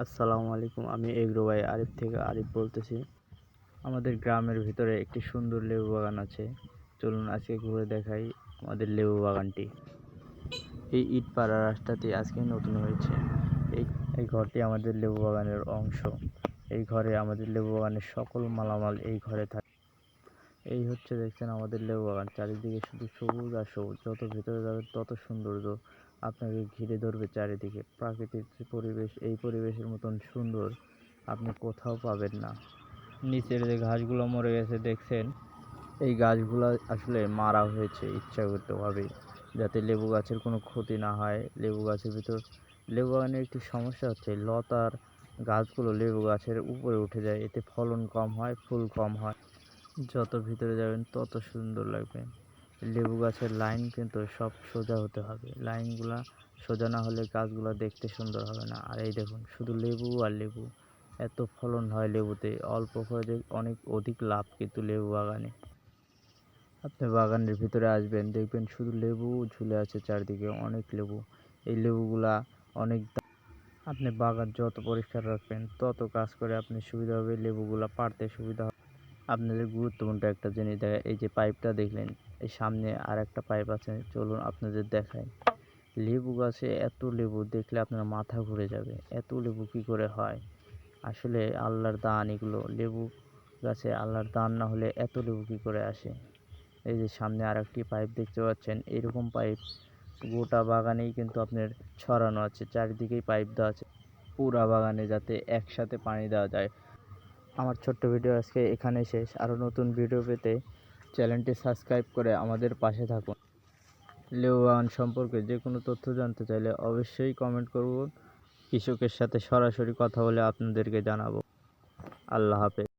আসসালামু আলাইকুম। আমি এগ্রো ভাই আরিফ থেকে আরিফ বলতেছি। আমাদের গ্রামের ভিতরে একটি সুন্দর লেবু বাগান আছে। চলুন আজকে ঘুরে দেখাই আমাদের লেবু বাগানটি। এই ইটপাড়া রাস্তাটি আজকে নতুন হয়েছে। এই এই ঘরটি আমাদের লেবু বাগানের অংশ। এই ঘরে আমাদের লেবু বাগানের সকল মালামাল এই ঘরে থাকে। এই হচ্ছে দেখছেন আমাদের লেবু বাগান, চারিদিকে শুধু সবুজ আর সবুজ। যত ভিতরে যাবে তত সৌন্দর্য আপনাকে ঘিরে ধরবে চারিদিকে। প্রাকৃতিক যে পরিবেশ, এই পরিবেশের মতন সুন্দর আপনি কোথাও পাবেন না। নিচের যে ঘাসগুলো মরে গেছে দেখছেন, এই গাছগুলো আসলে মারা হয়েছে ইচ্ছাকৃতভাবে, যাতে লেবু গাছের কোনো ক্ষতি না হয়। লেবু গাছের ভিতর লেবু বাগানের একটি সমস্যা হচ্ছে লতার গাছগুলো লেবু গাছের উপরে উঠে যায়, এতে ফলন কম হয়, ফুল কম হয়। যত ভিতরে যাবেন তত সুন্দর লাগবে। লেবু গাছের লাইন কিন্তু সব সোজা হতে হবে, লাইনগুলা সোজা না হলে গাছগুলো দেখতে সুন্দর হবে না। আর এই দেখুন শুধু লেবু আর লেবু, এত ফলন হয় লেবুতে, অল্প খরচে অনেক অধিক লাভ কিন্তু লেবু বাগানে। আপনি বাগানের ভিতরে আসবেন, দেখবেন শুধু লেবু ঝুলে আছে চারদিকে, অনেক লেবু। এই লেবুগুলা অনেক আপনি বাগান যত পরিষ্কার রাখবেন তত কাজ করে আপনি সুবিধা হবে, লেবুগুলা পাড়তে সুবিধা হবে। আপনাদের গুরুত্বপূর্ণ একটা জিনিস দেখা, এই যে পাইপটা দেখলেন, এই সামনে আর একটা পাইপ আছে, চলুন আপনাদের দেখাই। লেবু গাছে এত লেবু দেখলে আপনার মাথা ঘুরে যাবে, এত লেবু কি করে হয়? আসলে আল্লাহর দান এগুলো, লেবু গাছে আল্লাহর দান না হলে এত লেবু কি করে আসে? এই যে সামনে আর একটি পাইপ দেখতে পাচ্ছেন, এরকম পাইপ গোটা বাগানেই কিন্তু আপনার ছড়ানো আছে, চারিদিকেই পাইপ দেওয়া আছে পুরা বাগানে, যাতে একসাথে পানি দেওয়া যায়। আমার ছোট্ট ভিডিও আজকে এখানেই শেষ। আরও নতুন ভিডিও পেতে চ্যানেলটি সাবস্ক্রাইব করে আমাদের পাশে থাকুন। লেবু বাগান সম্পর্কে যে কোনো তথ্য জানতে চাইলে অবশ্যই কমেন্ট করুন। কৃষকের সাথে সরাসরি কথা বলে আপনাদেরকে জানাবো। আল্লাহ হাফেজ।